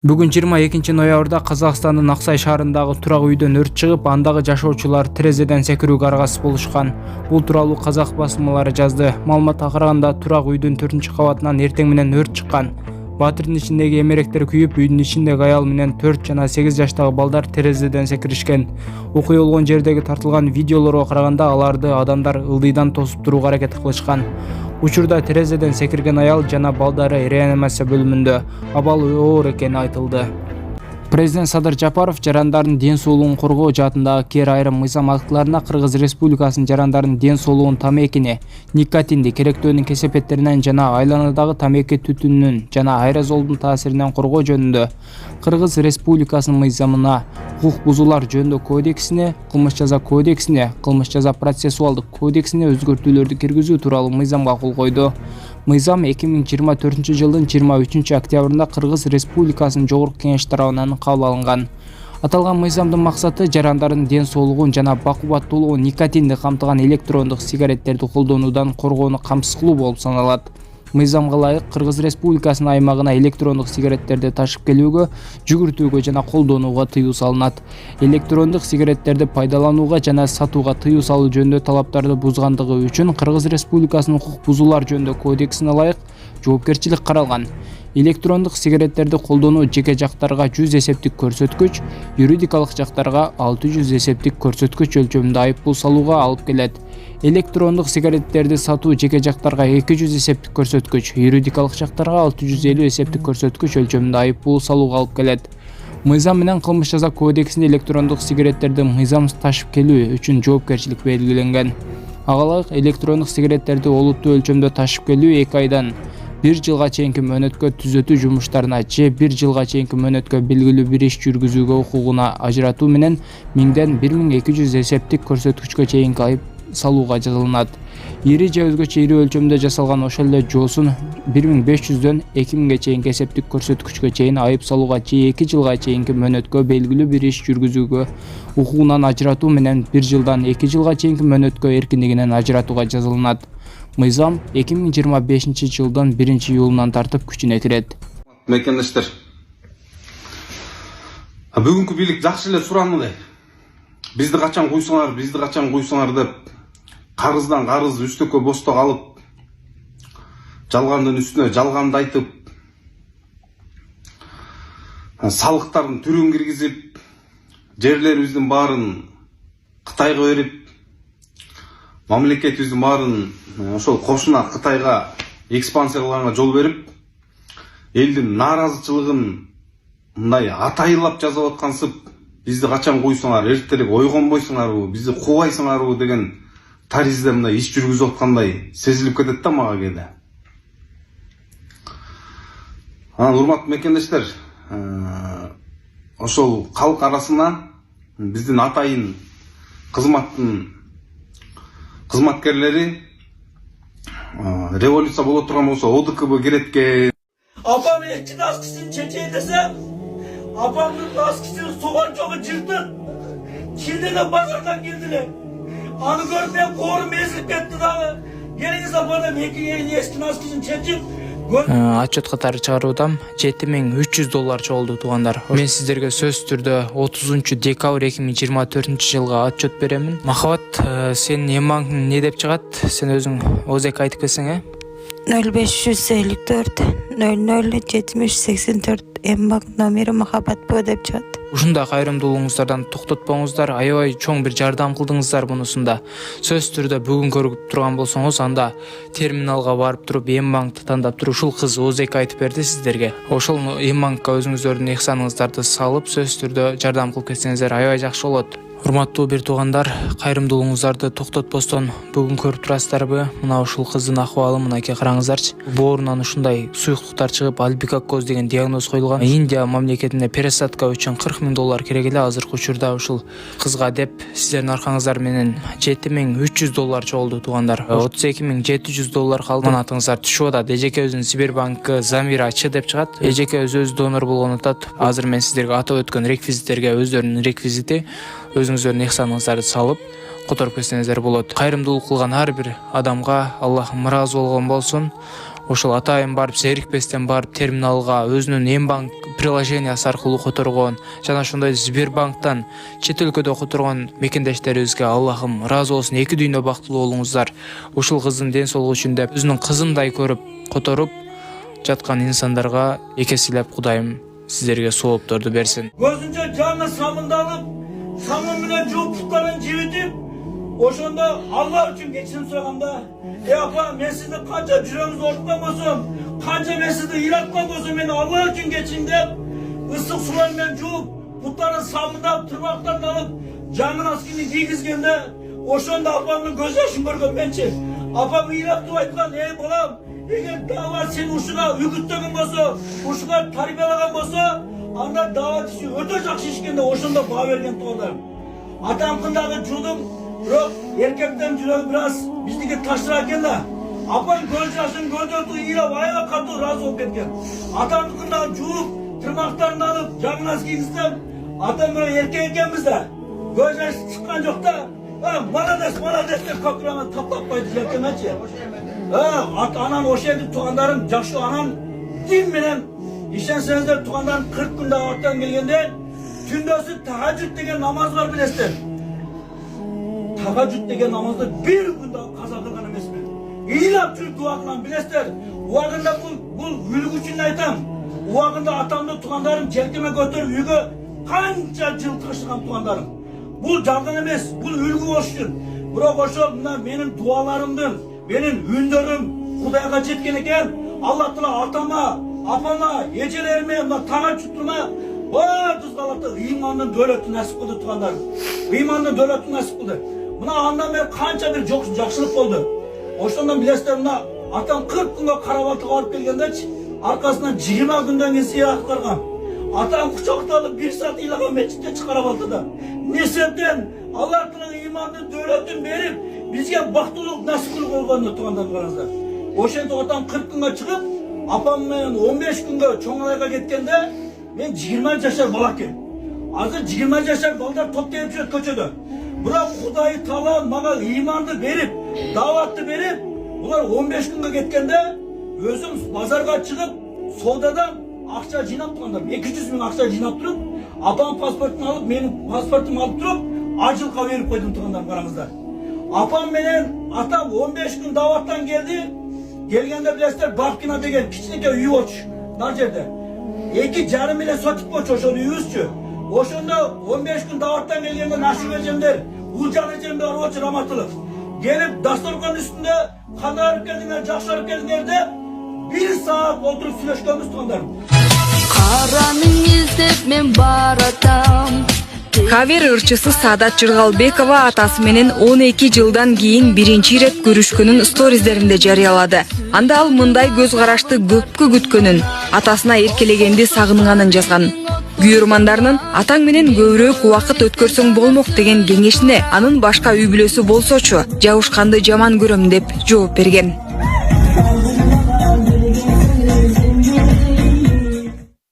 Бүгүн 22 ноябрда Казакстандын Аксай шаарындагы турак үйдөн өрт чыгып, андагы жашоочулар терезеден секирүүгө аргасыз болушкан. Бул тууралуу казак басылмалары жазды. Маалыматка караганда, турак үйдүн 4-кабатынан эртең менен өрт чыккан. Батирдин ичиндеги эмеректер күйүп, үйдүн ичиндеги аял менен 4 жана 8 жаштагы балдар терезеден секиришкен. Окуя болгон жердеги тартылган видеолорго караганда, аларды адамдар ылдыйдан тосуп турууга аракет кылышкан. Учурда терезеден секирген аял жана балдары реанимация бөлүмүндө. Абалы оор экени айтылды. Президент Садыр Жапаров жарандардын ден соолугун коргоо жаатындагы кээ айрым мыйзам актыларына Кыргыз Республикасынын жарандардын ден соолугун тамекини, никотинди керектөөнүн кесепеттеринен жана айланадагы тамеки түтүнүнүн жана аэрозолдун таасиринен коргоо жөнүндө Кыргыз Республикасынын мыйзамына, укук бузуулар жөнүндө кодексине, кылмыш жаза кодексине, кылмыш жаза процессуалдык кодексине өзгөртүүлөрдү киргизүү тууралуу мыйзамга кол койду. Мыйзам 2024-жылдын 23-октябрында Кыргыз Республикасынын Жогорку Кеңеш тарабынан кабыл алынган. Аталган мыйзамдын максаты жарандардын ден соолугун жана бакубаттуулугун никотинди камтыган электрондук сигареттерди колдонуудан коргоону камсыз кылуу болуп саналат. Мыйзамга ылайык Кыргыз Республикасынын аймагына электрондук сигареттерди ташып келүүгө, жүгүртүүгө жана колдонууга тыюу салынат. Электрондук сигареттерди пайдаланууга жана сатууга тыюу салуу жөнүндө талаптарды бузгандыгы үчүн Кыргыз Республикасынын укук бузуулар жөнүндө кодексине ылайык жоопкерчилик каралган. Электрондук сигареттерди колдонуу жеке жактарга 100 эсептик көрсөткүч, юридикалык жактарга 600 эсептик көрсөткүч өлчөмүндө айыппул салууга алып келет. Электрондук сигареттерди сатуу жеке жактарга 200 эсептик көрсөткүч, юридикалык жактарга 650 эсептик көрсөткүч өлчөмүндө айыппул салууга алып келет. Мыйзам менен кылмыш жаза кодексинде электрондук сигареттерди мыйзамсыз ташып келүү үчүн жоопкерчилик белгиленген. Ага ылайык электрондук сигареттерди олуттуу өлчөмдө ташып келүү 2 айдан 1 жылга чейинки мөөнөткө түзөтүү жумуштарына же 1 жылга чейинки мөөнөткө белгилүү бир иш жүргүзүүгө укугуна ажыратуу менен 1000ден 1200 эсептик көрсөткүчкө чейинки айып салууга жазылынат. Ири же өзгөчө ири өлчөмдө жасалган ошол эле жоосун 1500дөн 2000ге чейинки эсептик көрсөткүчкө чейин айып салууга же 2 жылга чейинки мөөнөткө белгилүү бир иш жүргүзүүгө укугунан ажыратуу менен 1 жылдан 2 жылга чейинки мөөнөткө эркиндигинен ажыратууга жазылынат. Мыйзам 2025-жылдын 1-июлунан тартып күчүнө кирет. Мекендештер, бүгүнкү бийлик жакшы эле суранды. Бизди качан куйсуңар деп карыздан карыз үстөккө босток алып, жалгандын үстүнө жалганды айтып, салыктардын түрүн киргизип, жерлерибиздин баарын Кытайга берип, мамлекетибиздин баарын ошол кошуна Кытайга экспансияларга жол берип, элдин нааразычылыгын мындай атайылап жазып аткансып, бизди качан куйсуңар, эртерээк ойгонбойсуңарбы, бизди кубайсыңарбы деген таризде мындай иш жүргүзүп аткандай сезилип кетет да мага кээде. Анан урматтуу мекендештер, ошол калк арасына биздин атайын кызматкерлери революция боло турган болсо ОДКБ керек экен. Апам эки аскысын чечей десем, апамдын аскысынын суган жолу жыртык. Кирдеген базардан келдилер. Аны көрүп мен коорум эзилип кетти дагы. Келиңиз апам эки эски аскысын чечип Отчет катары чыгаруудам. $7300 чогулду туугандар. Мен сиздерге сөзсүз түрдө 30-декабрь 2024-жылга отчет беремин. Махабат, сенин эмбаңың не деп чыгат? Сен өзүң озек айтып кетсең, 0554 00 70 84 эмбак номери Махабат Бо деп чыгат. Ушундай кайрымдуулугуңуздардан токтотпоңуздар, аябай чоң бир жардам кылдыңыздар мунусунда. Сөзсүз түрдө бүгүн көрүп турган болсоңуз, анда терминалга барып туруп эмбаңды тандап туруп ушул кыз озек айтып берди сиздерге. Ошол эмбаңга өзүңүздөрдүн ыхсаныңыздарды салып, сөзсүз түрдө жардам кылып кетсеңиздер аябай жакшы болот. Урматтуу бир туугандар, кайрымдуулугуңуздарды токтотпостон бүгүн көрүп турасыздарбы? Мына ушул кыздын акыбалы мынакей караңыздарчы. Боорунан ушундай суюктуктар чыгып, альбикакоз деген диагноз коюлган. Индия мамлекетине пересадка үчүн $40,000 керек эле. Азыркы учурда ушул кызга деп сиздердин аркаңыздар менен $7300 чогулду туугандар. $32,700 калды. Мына атыңыздар түшүп атат. Эжекебиздин Сбербанкы Замира Ч деп чыгат. Эжекебиз өзү донор болгонун атат. Азыр мен сиздерге атап өткөн реквизиттерге өздөрүнүн реквизити өзүңүздөрдүн ыхсаныңыздарды салып которуп кетсеңиздер болот. Кайрымдуулук кылган ар бир адамга Аллах ыраазы болгон болсун. ошол атайын барып зерикпестен барып терминалга өзүнүн Мбанк приложениясы аркылуу которгон жана ошондой Сбербанктан чет өлкөдө которгон мекендештерибизге Аллахым ыраазы болсун, 2 дүйнө бактылуу болуңуздар. Ушул кыздын ден соолугу үчүн деп өзүнүн кызындай көрүп которуп жаткан инсандарга экесилеп Кудайым сиздерге соопторду берсин. Gözünce canı samında alıp, samın bile cuptukların civitip, oşunda Allah için geçin sorağımda. Apa, ben sizi kanca cüremiz ortlamasın, kanca ben sizi iratlamasın, beni Allah için geçin deyip, ıslık sularını ben cup, putların samında tırnaklarını alıp, camın askini giygizgende, oşunda apamın göz yaşını görgün bençi. Apam iratlı aytkan, ey balam, eğer davat seni uşuna ügüttөгün bolsa, uşuna tarbiyalagan bolsa, anda davat işi öte жақсы işkende oşunda bağ vergen tuğanlar. Atamkındagı judum, bırak erkekten jüregi biraz bizdeki taştıra eken da, apam göz yaşın gördüğü ila vayla katı razı olup ketken. Atamkındagı juup, tırnaklarını alıp, camınaz giygizden, atam böyle erkek ekenmiz de, göz yaşı çıkkan yok da, malades de kapıranı taplap koydu jelkemeçi. Anan oşaydı tuğandarım, жақшы anam din bilen işensenzler tuğandarım 40 günde ağıttan gelgende tündösü tahajjud degen namaz var bilesizler. Tahajjud degen namazda bir günde kaza kılgan emasmen. İlap Türk dua kılan bilesizler. Uagında bu ülgü üçün aytam. Uagında atamda tuğandarım jelkeme götürüp uyga kança jıl taşıgan tuğandarım. Bu jardan emas, bu ülgü olsun. Biroq oşo benim dualarımdın. Benim hündörüm Kudayga jetken eken, Allah Taala atama, apama, ecelerime, tağa tutturma, tuzgalatı imanın döletini nasip kıldı tuğanlar. İmanın döletini nasip kıldı. Buna andan beri kança bir жақсылық oldu. Oşondan bilesizler, atam 40 günde Karabaltıga alıp gelgende arkasından 20 günden keyin siyah aktargan. Atam kucakta 1 saat ilagan meçitte Karabaltıda. Ne sebepten Allah Taala imanın döletini berip bizge baktılık nasip kılıp olganını tuğandan qarаңыздар. Oşenta atam 40 günge çıkıp, apam menen 15 günge Çoңалайга ketkende, men 20 yaşar bala eken. Azır 20 yaşar balдар топтоп жүрөт көчөдө. Biroq Kuday Taala maga imanды berip, davatты berip, bular 15 günge ketkende, özüm bazarga çıkıp, sowdadan akça jinap tuğanдар. 200 000 akça jinap turup, apam pasportunu alıp, menin pasportumu alıp turup, ajılka berip koydum tuğanдар qarаңыздар. Apam menen atam 15 gün davattan geldi. Gelgende bilesizler Bafkina degen kiçineke uyu oç. Nar jerde. 2,5 ile sotik boç oşonu uyuzçu. Oşonda 15 gün davattan gelgende Naşib ejemler, Ulcan ejemler oç rahmatlık. Gelip dastorkan üstünde kanarıp geldinler, жақшарып geldinler de 1 saat oturup süleşkemiz tuğanlar. Karanın izlep men baratam. Кавер ырчысы Саадат Жыргалбекова атасы менен 12 жылдан кийин биринчи ирет көрүшкөнүн сториздеринде жарыялады. Анда ал мындай көз карашты көпкө күткөнүн, атасына эркелегенди сагынганын жазган. Күйөрмандарынын атаң менен көбүрөөк убакыт өткөрсөң болмок деген кеңешине анын башка үй бүлөсү болсочу, жабышканды жаман көрөм деп жооп берген.